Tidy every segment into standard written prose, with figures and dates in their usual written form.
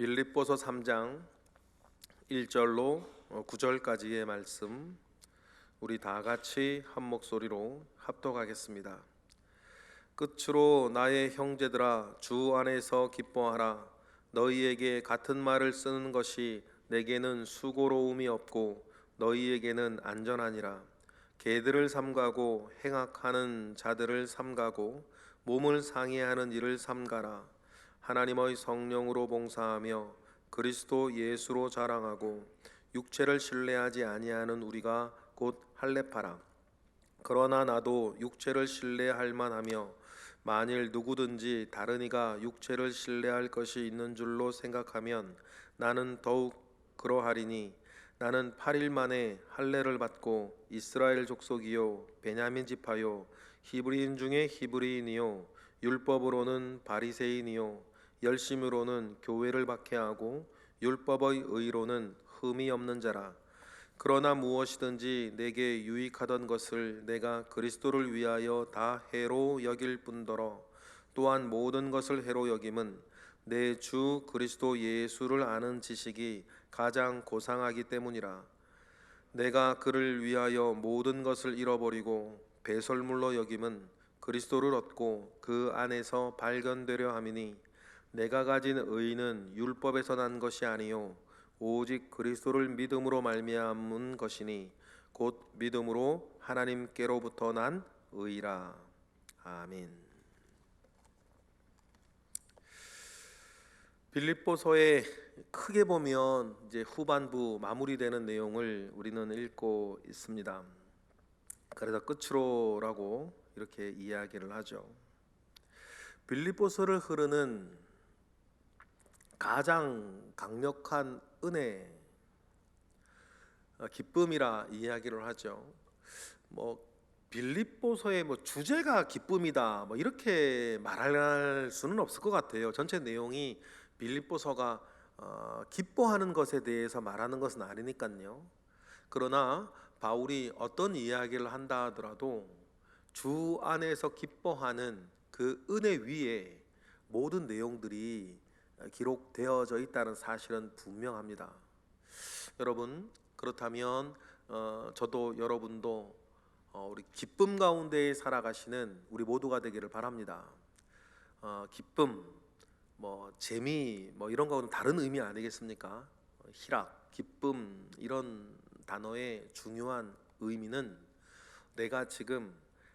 빌립보서 3장 1절로 9절까지의 말씀, 우리 다 같이 한 목소리로 합독하겠습니다. 끝으로 나의 형제들아, 주 안에서 기뻐하라. 너희에게 같은 말을 쓰는 것이 내게는 수고로움이 없고 너희에게는 안전하니라. 개들을 삼가고 행악하는 자들을 삼가고 몸을 상해하는 일을 삼가라. 하나님의 성령으로 봉사하며 그리스도 예수로 자랑하고 육체를 신뢰하지 아니하는 우리가 곧 할례파라. 그러나 나도 육체를 신뢰할 만하며 만일 누구든지 다른 이가 육체를 신뢰할 것이 있는 줄로 생각하면 나는 더욱 그러하리니, 나는 8일 만에 할례를 받고 이스라엘 족속이요 베냐민 지파요 히브리인 중에 히브리인이요 율법으로는 바리새인이요 열심으로는 교회를 박해하고 율법의 의로는 흠이 없는 자라. 그러나 무엇이든지 내게 유익하던 것을 내가 그리스도를 위하여 다 해로 여길 뿐더러 또한 모든 것을 해로 여김은 내 주 그리스도 예수를 아는 지식이 가장 고상하기 때문이라. 내가 그를 위하여 모든 것을 잃어버리고 배설물로 여김은 그리스도를 얻고 그 안에서 발견되려 함이니, 내가 가진 의는 율법에서 난 것이 아니요 오직 그리스도를 믿음으로 말미암은 것이니 곧 믿음으로 하나님께로부터 난 의라. 아멘. 빌립보서에 크게 보면 이제 후반부 마무리되는 내용을 우리는 읽고 있습니다. 그래서 끝으로라고 이렇게 이야기를 하죠. 빌립보서를 흐르는 가장 강력한 은혜, 기쁨이라 이야기를 하죠. 빌립보서의 주제가 기쁨이다 이렇게 말할 수는 없을 것 같아요. 전체 내용이 빌립보서가 기뻐하는 것에 대해서 말하는 것은 아니니까요. 그러나 바울이 어떤 이야기를 한다 하더라도 주 안에서 기뻐하는 그 은혜 위에 모든 내용들이 기록되어져 있다는 사실은 분명합니다. 여러분, 그렇다면 저도 여러분도 우리 기쁨 가운데 살아가시는 우리 모두가 되기를 바랍니다. 기쁨, 재미, 이런 거는 다른 의미 아니겠습니까? 희락, 기쁨 이런 단어의 중요한 의미는 내가 지금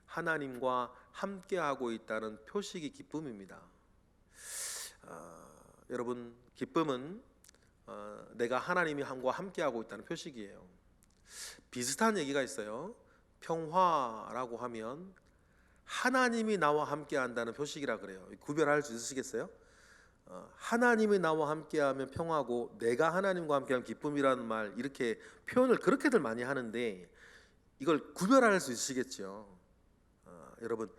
하나님과 함께하고 있다는 표식이 기쁨입니다. 여러분, 기쁨은 내가 하나님과 함께하고 있다는 표식이에요. 비슷한 얘기가 있어요. 평화라고 하면 하나님이 나와 함께한다는 표식이라 그래요. 구별할 수 있으시겠어요? 하나님이 나와 함께하면 평화고 내가 하나님과 함께하면 기쁨이라는 말, 이렇게 표현을 그렇게들 많이 하는데 이걸 구별할 수 있으시겠죠? 여러분,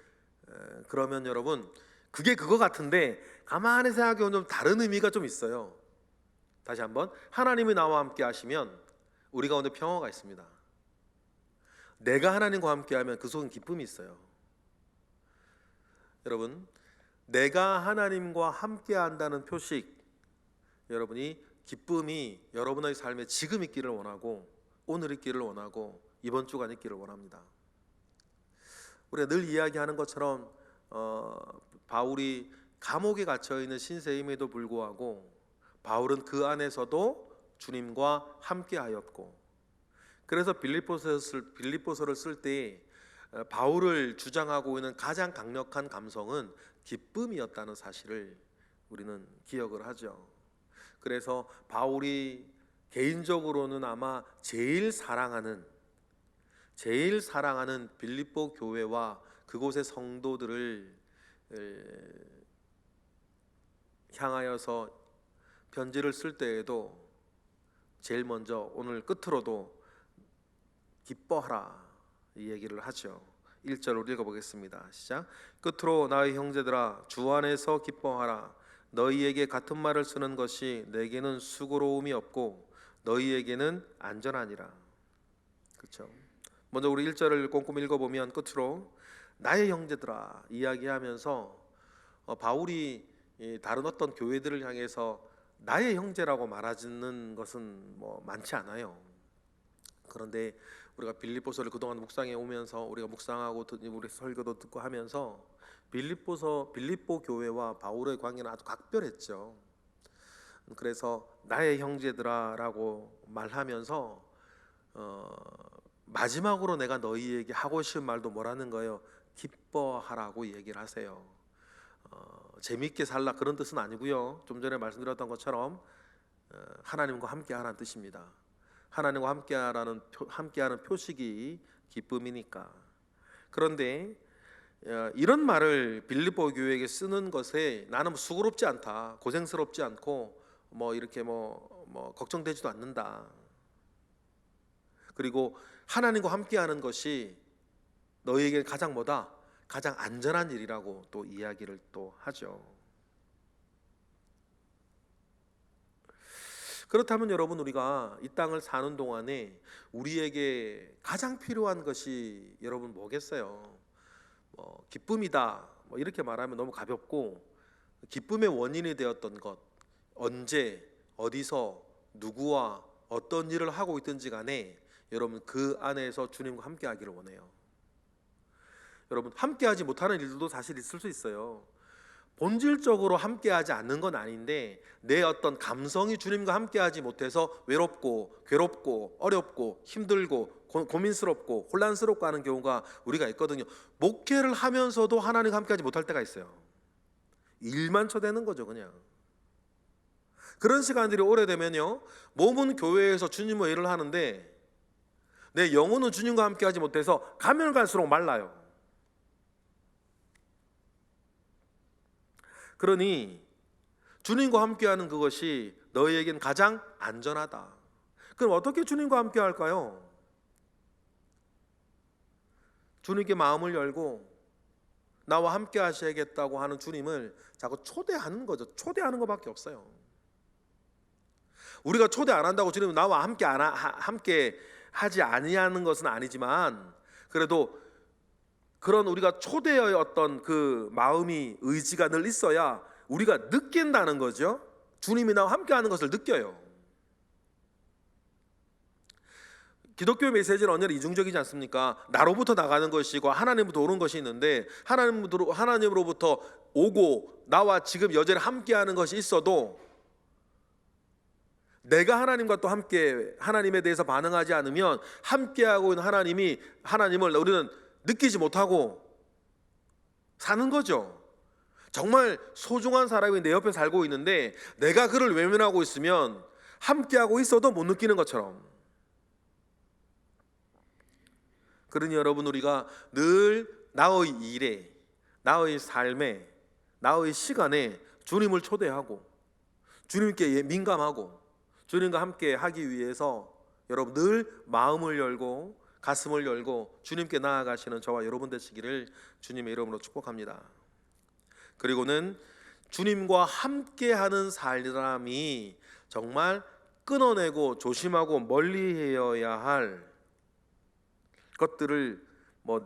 그러면 여러분, 그게 그거 같은데 가만히 생각해 보면 좀 다른 의미가 좀 있어요. 다시 한번, 하나님이 나와 함께 하시면 우리 가운데 평화가 있습니다. 내가 하나님과 함께하면 그 속엔 기쁨이 있어요. 여러분, 내가 하나님과 함께한다는 표식, 여러분이 기쁨이 여러분의 삶에 지금 있기를 원하고 오늘 있기를 원하고 이번 주간 있기를 원합니다. 우리가 늘 이야기하는 것처럼 바울이 감옥에 갇혀 있는 신세임에도 불구하고 바울은 그 안에서도 주님과 함께하였고, 그래서 빌립보서를 쓸 때 바울을 주장하고 있는 가장 강력한 감성은 기쁨이었다는 사실을 우리는 기억을 하죠. 그래서 바울이 개인적으로는 아마 제일 사랑하는 빌립보 교회와 그곳의 성도들을 향하여서 편지를 쓸 때에도 제일 먼저 오늘 끝으로도 기뻐하라 이 얘기를 하죠. 1절로 읽어보겠습니다. 시작. 끝으로 나의 형제들아, 주 안에서 기뻐하라. 너희에게 같은 말을 쓰는 것이 내게는 수고로움이 없고 너희에게는 안전하니라. 그렇죠? 먼저 우리 1절을 꼼꼼히 읽어보면 끝으로 나의 형제들아 이야기하면서 바울이 다른 어떤 교회들을 향해서 나의 형제라고 말하는 것은 뭐 많지 않아요. 그런데 우리가 빌립보서를 그동안 묵상해 오면서 우리가 묵상하고 우리 설교도 듣고 하면서 빌립보 교회와 바울의 관계는 아주 각별했죠. 그래서 나의 형제들아라고 말하면서 마지막으로 내가 너희에게 하고 싶은 말도 뭐라는 거예요? 기뻐하라고 얘기를 하세요. 재미있게 살라 그런 뜻은 아니고요. 좀 전에 말씀드렸던 것처럼 하나님과 함께하라는 뜻입니다. 하나님과 함께하는 표식이 기쁨이니까. 그런데 이런 말을 빌립보 교회에게 쓰는 것에 나는 수고롭지 않다, 고생스럽지 않고 뭐 이렇게 뭐 걱정되지도 않는다. 그리고 하나님과 함께하는 것이 너희에게 가장 안전한 일이라고 또 이야기를 또 하죠. 그렇다면 여러분, 우리가 이 땅을 사는 동안에 우리에게 가장 필요한 것이 여러분 뭐겠어요? 기쁨이다 뭐 이렇게 말하면 너무 가볍고, 기쁨의 원인이 되었던 것, 언제 어디서 누구와 어떤 일을 하고 있든지 간에 여러분 그 안에서 주님과 함께 하기를 원해요. 여러분, 함께하지 못하는 일들도 사실 있을 수 있어요. 본질적으로 함께하지 않는 건 아닌데 내 어떤 감성이 주님과 함께하지 못해서 외롭고 괴롭고 어렵고 힘들고 고민스럽고 혼란스럽고 하는 경우가 우리가 있거든요. 목회를 하면서도 하나님과 함께하지 못할 때가 있어요. 일만 쳐대는 거죠, 그냥. 그런 시간들이 오래되면요, 몸은 교회에서 주님과 일을 하는데 내 영혼은 주님과 함께하지 못해서 가면 갈수록 말라요. 그러니 주님과 함께하는 그것이 너희에겐 가장 안전하다. 그럼 어떻게 주님과 함께 할까요? 주님께 마음을 열고 나와 함께 하셔야겠다고 하는 주님을 자꾸 초대하는 거죠. 초대하는 것밖에 없어요. 우리가 초대 안 한다고 주님은 나와 함께 하지 아니하는 것은 아니지만, 그래도 그런 우리가 초대의 어떤 그 마음이, 의지가 늘 있어야 우리가 느낀다는 거죠. 주님이 나와 함께하는 것을 느껴요. 기독교 메시지는 언제나 이중적이지 않습니까? 나로부터 나가는 것이고 하나님부터 오는 것이 있는데, 하나님으로부터 오고 나와 지금 여전히 함께하는 것이 있어도 내가 하나님과 또 함께 하나님에 대해서 반응하지 않으면 함께하고 있는 하나님을 우리는 느끼지 못하고 사는 거죠. 정말 소중한 사람이 내 옆에 살고 있는데 내가 그를 외면하고 있으면 함께하고 있어도 못 느끼는 것처럼. 그러니 여러분, 우리가 늘 나의 일에, 나의 삶에, 나의 시간에 주님을 초대하고 주님께 민감하고 주님과 함께 하기 위해서 여러분 늘 마음을 열고 가슴을 열고 주님께 나아가시는 저와 여러분 되시기를 주님의 이름으로 축복합니다. 그리고는 주님과 함께하는 사람이 정말 끊어내고 조심하고 멀리해야 할 것들을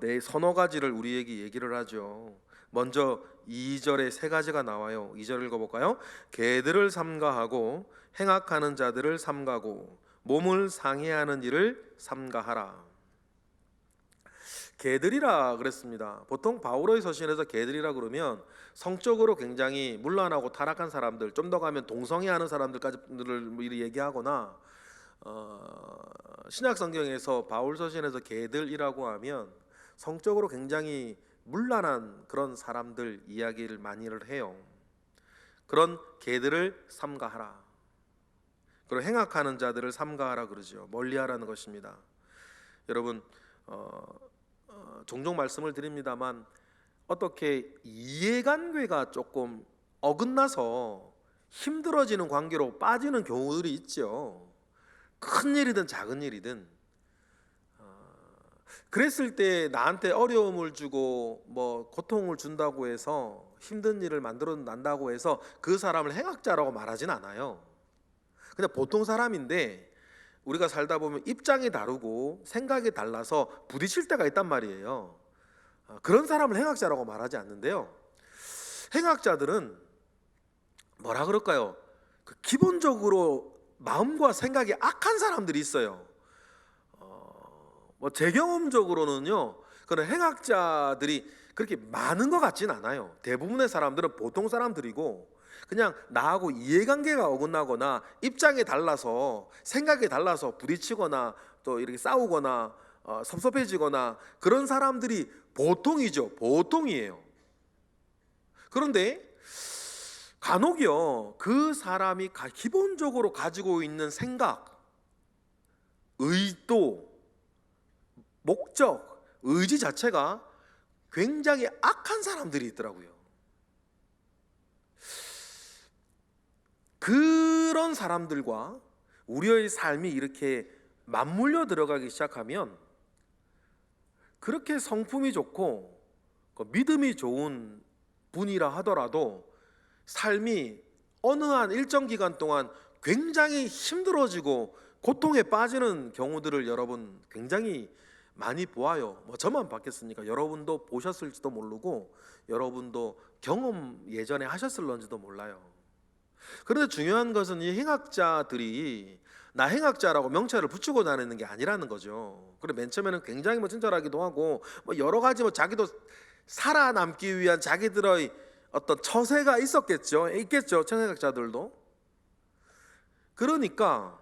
네 서너 가지를 우리에게 얘기를 하죠. 먼저 2절에 세 가지가 나와요. 2절 읽어볼까요? 개들을 삼가하고 행악하는 자들을 삼가고 몸을 상해하는 일을 삼가하라. 개들이라 그랬습니다. 보통 바울의 서신에서 개들이라 그러면 성적으로 굉장히 문란하고 타락한 사람들, 좀 더 가면 동성애하는 사람들까지를 얘기하거나, 신약 성경에서 바울 서신에서 개들이라고 하면 성적으로 굉장히 문란한 그런 사람들 이야기를 많이를 해요. 그런 개들을 삼가하라. 그리고 행악하는 자들을 삼가하라 그러죠. 멀리하라는 것입니다. 여러분, 종종 말씀을 드립니다만 어떻게 이해관계가 조금 어긋나서 힘들어지는 관계로 빠지는 경우들이 있죠. 큰 일이든 작은 일이든. 그랬을 때 나한테 어려움을 주고 고통을 준다고 해서, 힘든 일을 만들어 난다고 해서 그 사람을 행악자라고 말하진 않아요. 그냥 보통 사람인데 우리가 살다 보면 입장이 다르고 생각이 달라서 부딪힐 때가 있단 말이에요. 그런 사람을 행악자라고 말하지 않는데요, 행악자들은 뭐라 그럴까요? 기본적으로 마음과 생각이 악한 사람들이 있어요. 뭐 제 경험적으로는요, 그런 행악자들이 그렇게 많은 것 같진 않아요. 대부분의 사람들은 보통 사람들이고 그냥 나하고 이해관계가 어긋나거나 입장이 달라서 생각이 달라서 부딪히거나 또 이렇게 싸우거나 섭섭해지거나 그런 사람들이 보통이죠. 보통이에요. 그런데 간혹요, 그 사람이 기본적으로 가지고 있는 생각, 의도, 목적, 의지 자체가 굉장히 악한 사람들이 있더라고요. 그런 사람들과 우리의 삶이 이렇게 맞물려 들어가기 시작하면 그렇게 성품이 좋고 믿음이 좋은 분이라 하더라도 삶이 어느 한 일정 기간 동안 굉장히 힘들어지고 고통에 빠지는 경우들을 여러분 굉장히 많이 보아요. 뭐 저만 봤겠습니까? 여러분도 보셨을지도 모르고 여러분도 경험 예전에 하셨을런지도 몰라요. 그런데 중요한 것은 이 행악자들이 나 행악자라고 명찰을 붙이고 다니는 게 아니라는 거죠. 그래 맨 처음에는 굉장히 뭐 친절하기도 하고 뭐 여러 가지 뭐 자기도 살아남기 위한 자기들의 어떤 처세가 있겠죠. 천행학자들도. 그러니까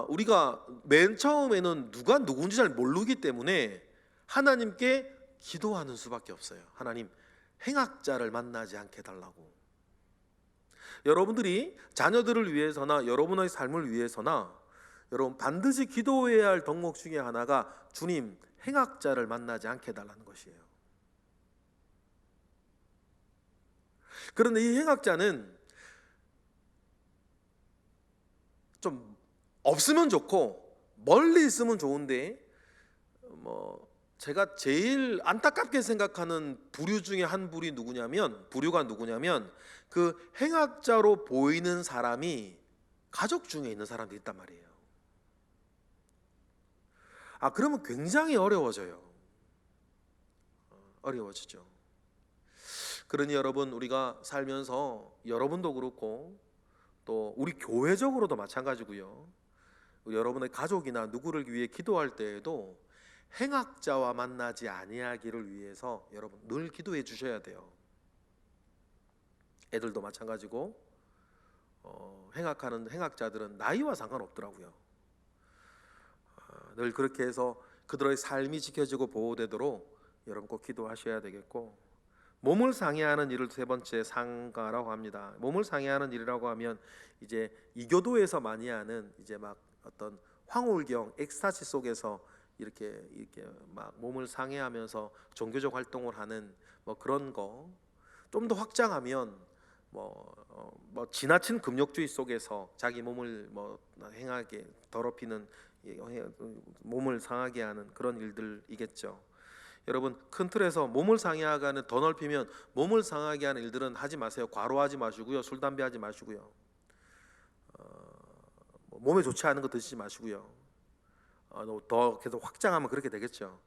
우리가 맨 처음에는 누가 누군지 잘 모르기 때문에 하나님께 기도하는 수밖에 없어요. 하나님, 행악자를 만나지 않게 해달라고. 여러분들이 자녀들을 위해서나 여러분의 삶을 위해서나 여러분 반드시 기도해야 할 덕목 중에 하나가 주님, 행악자를 만나지 않게 해달라는 것이에요. 그런데 이 행악자는 좀 없으면 좋고 멀리 있으면 좋은데 뭐 제가 제일 안타깝게 생각하는 부류가 누구냐면 그 행악자로 보이는 사람이 가족 중에 있는 사람도 있단 말이에요. 그러면 굉장히 어려워지죠. 그러니 여러분, 우리가 살면서 여러분도 그렇고 또 우리 교회적으로도 마찬가지고요. 여러분의 가족이나 누구를 위해 기도할 때에도 행악자와 만나지 아니하기를 위해서 여러분 늘 기도해 주셔야 돼요. 애들도 마찬가지고 행악하는 행악자들은 나이와 상관없더라고요. 늘 그렇게 해서 그들의 삶이 지켜지고 보호되도록 여러분 꼭 기도하셔야 되겠고, 몸을 상해하는 일을 세 번째 상가라고 합니다. 몸을 상해하는 일이라고 하면 이제 이교도에서 많이 하는 이제 막 어떤 황홀경, 엑스타시 속에서 이렇게 막 몸을 상해하면서 종교적 활동을 하는 뭐 그런 거. 좀 더 확장하면 뭐 지나친 금욕주의 속에서 자기 몸을 뭐 행하게 더럽히는, 몸을 상하게 하는 그런 일들이겠죠. 여러분, 큰 틀에서 몸을 상해하는, 더 넓히면 몸을 상하게 하는 일들은 하지 마세요. 과로하지 마시고요, 술 담배 하지 마시고요, 몸에 좋지 않은 거 드시지 마시고요. 더 계속 확장하면 그렇게 되겠죠.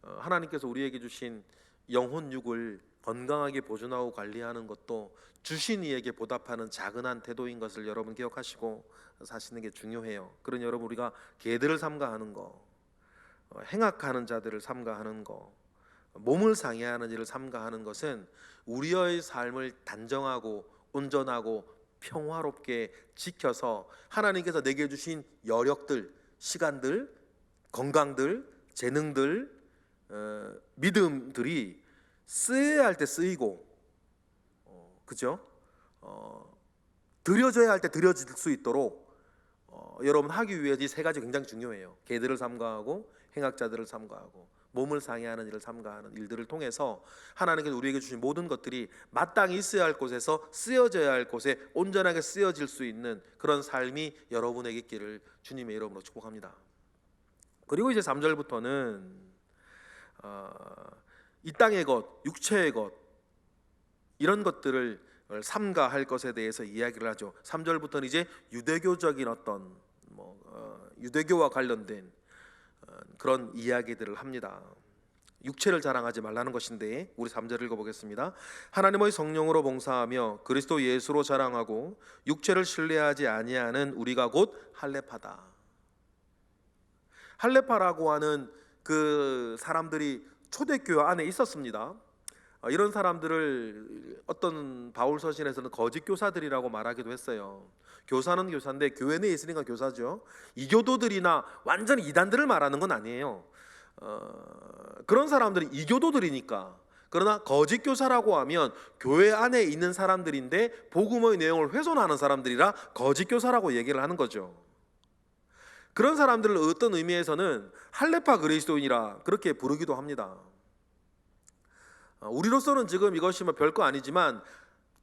하나님께서 우리에게 주신 영혼 육을 건강하게 보존하고 관리하는 것도 주신 이에게 보답하는 작은 한 태도인 것을 여러분 기억하시고 사시는 게 중요해요. 그러니 여러분, 우리가 개들을 삼가하는 거, 행악하는 자들을 삼가하는 거, 몸을 상해하는 일을 삼가하는 것은 우리의 삶을 단정하고 온전하고 평화롭게 지켜서 하나님께서 내게 주신 여력들, 시간들, 건강들, 재능들, 믿음들이 쓰여야 할 때 쓰이고, 그죠? 드려져야 할 때 드려질 수 있도록 여러분 하기 위해 이 세 가지 굉장히 중요해요. 개들을 삼가하고 행악자들을 삼가하고 몸을 상해하는 일을 삼가하는 일들을 통해서 하나님께서 우리에게 주신 모든 것들이 마땅히 있어야 할 곳에서 쓰여져야 할 곳에 온전하게 쓰여질 수 있는 그런 삶이 여러분에게 있기를 주님의 이름으로 축복합니다. 그리고 이제 3절부터는 이 땅의 것, 육체의 것, 이런 것들을 삼가할 것에 대해서 이야기를 하죠. 3절부터는 이제 유대교적인 어떤 유대교와 관련된 그런 이야기들을 합니다. 육체를 자랑하지 말라는 것인데, 우리 3절 읽어보겠습니다. 하나님의 성령으로 봉사하며 그리스도 예수로 자랑하고 육체를 신뢰하지 아니하는 우리가 곧 할례파다. 할례파라고 하는 그 사람들이 초대교회 안에 있었습니다. 이런 사람들을 어떤 바울 서신에서는 거짓 교사들이라고 말하기도 했어요. 교사는 교사인데 교회 내에 있으니까 교사죠. 이교도들이나 완전 이단들을 말하는 건 아니에요. 그런 사람들이 이교도들이니까. 그러나 거짓 교사라고 하면 교회 안에 있는 사람들인데 복음의 내용을 훼손하는 사람들이라 거짓 교사라고 얘기를 하는 거죠. 그런 사람들을 어떤 의미에서는 할례파 그리스도인이라 그렇게 부르기도 합니다. 우리로서는 지금 이것이 별거 아니지만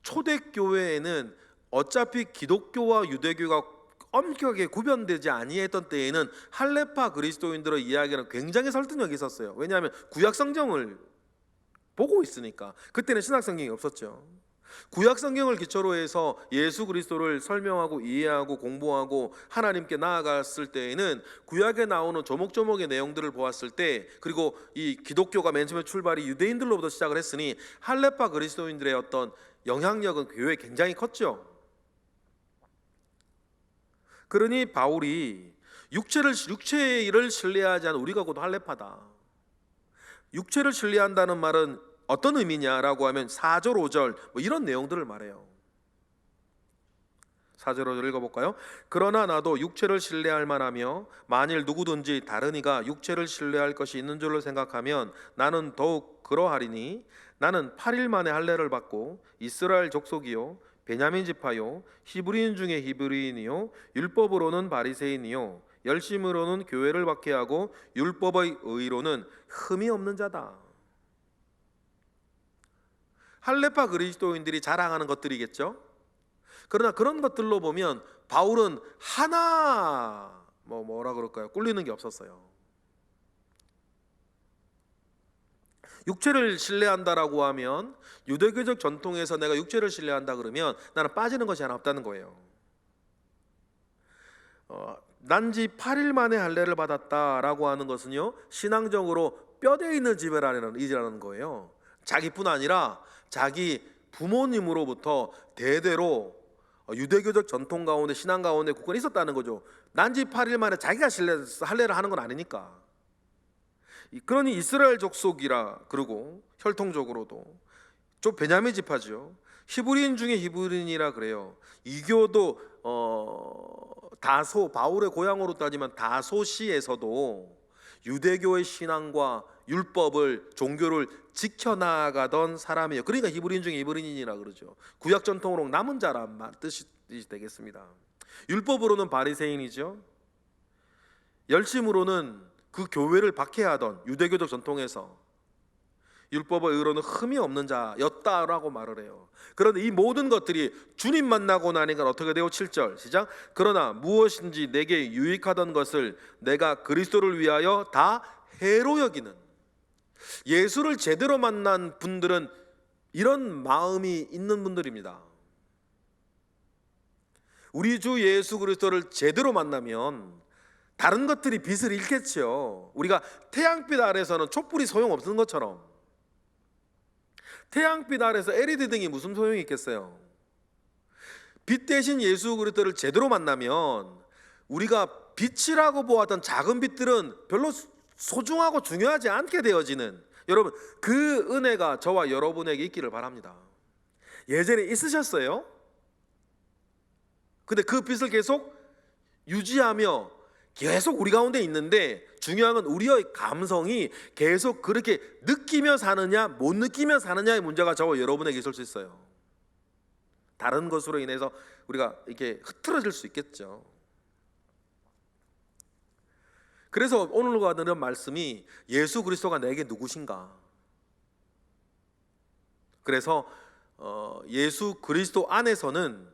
초대교회에는 어차피 기독교와 유대교가 엄격하게 구별되지 아니했던 때에는 할례파 그리스도인들의 이야기는 굉장히 설득력이 있었어요. 왜냐하면 구약 성경을 보고 있으니까. 그때는 신약 성경이 없었죠. 구약 성경을 기초로 해서 예수 그리스도를 설명하고 이해하고 공부하고 하나님께 나아갔을 때에는 구약에 나오는 조목조목의 내용들을 보았을 때, 그리고 이 기독교가 맨 처음에 출발이 유대인들로부터 시작을 했으니 할례파 그리스도인들의 어떤 영향력은 교회에 굉장히 컸죠. 그러니 바울이 육체를 신뢰하지 않은 우리가 곧 할례파다. 육체를 신뢰한다는 말은 어떤 의미냐라고 하면 4절 5절 이런 내용들을 말해요. 4절 5절 읽어볼까요? 그러나 나도 육체를 신뢰할 만하며 만일 누구든지 다른 이가 육체를 신뢰할 것이 있는 줄로 생각하면 나는 더욱 그러하리니 나는 8일 만에 할례를 받고 이스라엘 족속이요 베냐민 지파요 히브리인 중에 히브리인이요 율법으로는 바리새인이요 열심으로는 교회를 박해하고 율법의 의로는 흠이 없는 자다. 할례파 그리스도인들이 자랑하는 것들이겠죠. 그러나 그런 것들로 보면 바울은 하나 뭐라 그럴까요? 꿀리는 게 없었어요. 육체를 신뢰한다라고 하면 유대교적 전통에서 내가 육체를 신뢰한다 그러면 나는 빠지는 것이 하나 없다는 거예요. 난지 8일 만에 할례를 받았다라고 하는 것은요, 신앙적으로 뼈대 있는 지배라는 거예요. 자기뿐 아니라 자기 부모님으로부터 대대로 유대교적 전통 가운데 신앙 가운데 굳건히 있었다는 거죠. 난지 8일 만에 자기가 할례를 하는 건 아니니까. 그러니 이스라엘 족속이라 그러고 혈통적으로도 좀 베냐민 지파죠. 히브리인 중에 히브리인이라 그래요. 이교도 다소, 바울의 고향으로 따지면 다소시에서도 유대교의 신앙과 율법을, 종교를 지켜나가던 사람이에요. 그러니까 히브리인 중에 히브리인이라 그러죠. 구약 전통으로 남은 자란 뜻이 되겠습니다. 율법으로는 바리새인이죠. 열심으로는 그 교회를 박해하던 유대교적 전통에서 율법의 의로는 흠이 없는 자였다라고 말을 해요. 그런데 이 모든 것들이 주님 만나고 나니까 어떻게 되고 7절 시작. 그러나 무엇인지 내게 유익하던 것을 내가 그리스도를 위하여 다 해로 여기는. 예수를 제대로 만난 분들은 이런 마음이 있는 분들입니다. 우리 주 예수 그리스도를 제대로 만나면 다른 것들이 빛을 잃겠죠. 우리가 태양빛 아래서는 촛불이 소용없는 것처럼 태양빛 아래서 LED 등이 무슨 소용이 있겠어요? 빛 대신 예수 그리스도를 제대로 만나면 우리가 빛이라고 보았던 작은 빛들은 별로 소중하고 중요하지 않게 되어지는, 여러분 그 은혜가 저와 여러분에게 있기를 바랍니다. 예전에 있으셨어요? 근데 그 빛을 계속 유지하며 계속 우리 가운데 있는데, 중요한 건 우리의 감성이 계속 그렇게 느끼며 사느냐 못 느끼며 사느냐의 문제가 저와 여러분에게 있을 수 있어요. 다른 것으로 인해서 우리가 이렇게 흐트러질 수 있겠죠. 그래서 오늘과 들은 말씀이 예수 그리스도가 내게 누구신가? 그래서 예수 그리스도 안에서는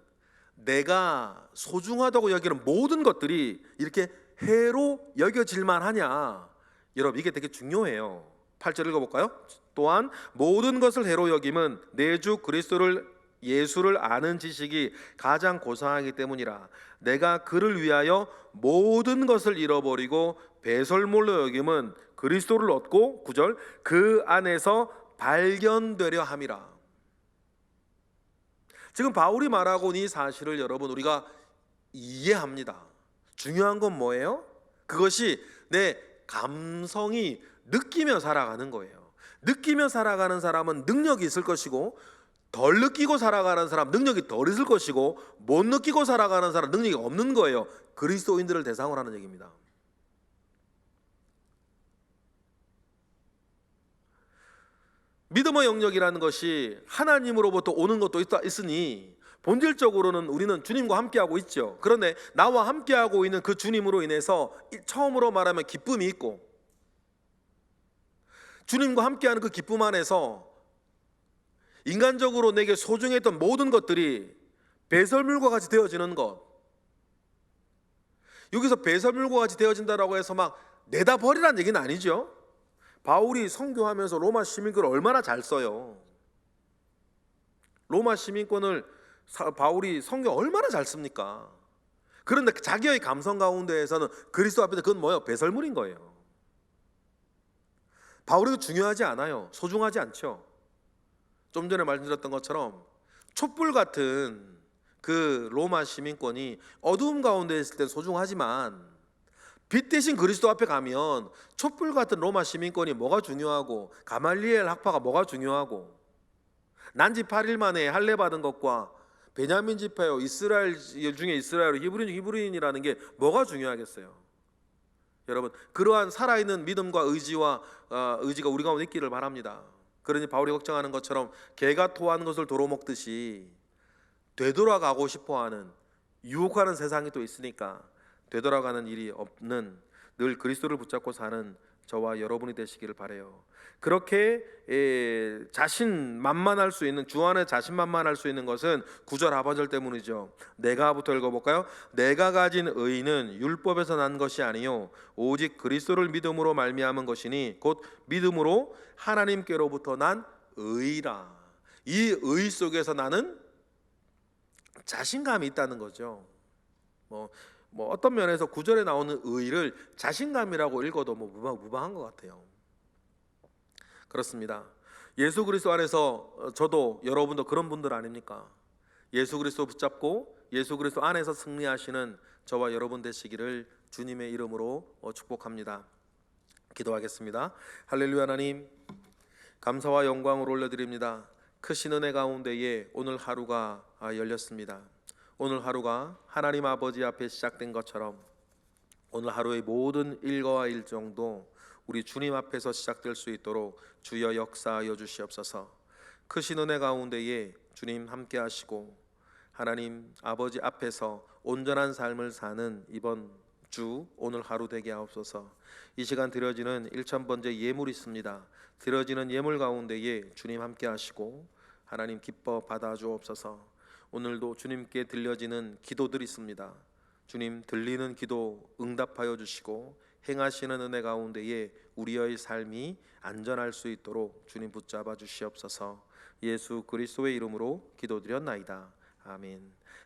내가 소중하다고 여기는 모든 것들이 이렇게 해로 여겨질만 하냐? 여러분 이게 되게 중요해요. 8절 읽어볼까요? 또한 모든 것을 해로 여김은 내 주 그리스도를 예수를 아는 지식이 가장 고상하기 때문이라. 내가 그를 위하여 모든 것을 잃어버리고 배설물로 여김은 그리스도를 얻고 9절 그 안에서 발견되려 함이라. 지금 바울이 말하고 있는 이 사실을 여러분 우리가 이해합니다. 중요한 건 뭐예요? 그것이 내 감성이 느끼며 살아가는 거예요. 느끼며 살아가는 사람은 능력이 있을 것이고, 덜 느끼고 살아가는 사람 능력이 덜 있을 것이고, 못 느끼고 살아가는 사람 능력이 없는 거예요. 그리스도인들을 대상으로 하는 얘기입니다. 믿음의 영역이라는 것이 하나님으로부터 오는 것도 있으니 본질적으로는 우리는 주님과 함께하고 있죠. 그런데 나와 함께하고 있는 그 주님으로 인해서 처음으로 말하면 기쁨이 있고, 주님과 함께하는 그 기쁨 안에서 인간적으로 내게 소중했던 모든 것들이 배설물과 같이 되어지는 것. 여기서 배설물과 같이 되어진다라고 해서 막 내다 버리라는 얘기는 아니죠. 바울이 선교하면서 로마 시민권을 얼마나 잘 써요. 로마 시민권을 바울이 선교 얼마나 잘 씁니까? 그런데 자기의 감성 가운데에서는 그리스도 앞에서 그건 뭐예요? 배설물인 거예요. 바울이 중요하지 않아요. 소중하지 않죠. 좀 전에 말씀드렸던 것처럼 촛불 같은 그 로마 시민권이 어두움 가운데 있을 때 소중하지만, 빛 대신 그리스도 앞에 가면 촛불 같은 로마 시민권이 뭐가 중요하고, 가말리엘 학파가 뭐가 중요하고, 난지 8일 만에 할례 받은 것과 베냐민 지파요 이스라엘 중에 이스라엘 히브리인이라는 게 뭐가 중요하겠어요? 여러분, 그러한 살아있는 믿음과 의지가 우리 가운데 있기를 바랍니다. 그러니 바울이 걱정하는 것처럼 개가 토하는 것을 도로 먹듯이 되돌아가고 싶어하는, 유혹하는 세상이 또 있으니까 되돌아가는 일이 없는 늘 그리스도를 붙잡고 사는 저와 여러분이 되시기를 바라요. 그렇게 자신만만할 수 있는, 주 안에 자신만만할 수 있는 것은 9절 하반절 때문이죠. 내가부터 읽어볼까요? 내가 가진 의는 율법에서 난 것이 아니요 오직 그리스도를 믿음으로 말미암은 것이니 곧 믿음으로 하나님께로부터 난 의라. 이 의 속에서 나는 자신감이 있다는 거죠. 뭐 어떤 면에서 9절에 나오는 의를 자신감이라고 읽어도 무방한 것 같아요. 그렇습니다. 예수 그리스도 안에서 저도 여러분도 그런 분들 아닙니까? 예수 그리스도 붙잡고 예수 그리스도 안에서 승리하시는 저와 여러분 되시기를 주님의 이름으로 축복합니다. 기도하겠습니다. 할렐루야. 하나님, 감사와 영광을 올려드립니다. 크신 은혜 가운데에 오늘 하루가 열렸습니다. 오늘 하루가 하나님 아버지 앞에 시작된 것처럼 오늘 하루의 모든 일과와 일정도 우리 주님 앞에서 시작될 수 있도록 주여 역사하여 주시옵소서. 크신 은혜 가운데에 주님 함께 하시고 하나님 아버지 앞에서 온전한 삶을 사는 이번 주 오늘 하루 되게 하옵소서. 이 시간 드려지는 1000번째 예물이 있습니다. 드려지는 예물 가운데에 주님 함께 하시고 하나님 기뻐 받아 주옵소서. 오늘도 주님께 들려지는 기도들이 있습니다. 주님 들리는 기도 응답하여 주시고 행하시는 은혜 가운데에 우리의 삶이 안전할 수 있도록 주님 붙잡아 주시옵소서. 예수 그리스도의 이름으로 기도드렸나이다. 아멘.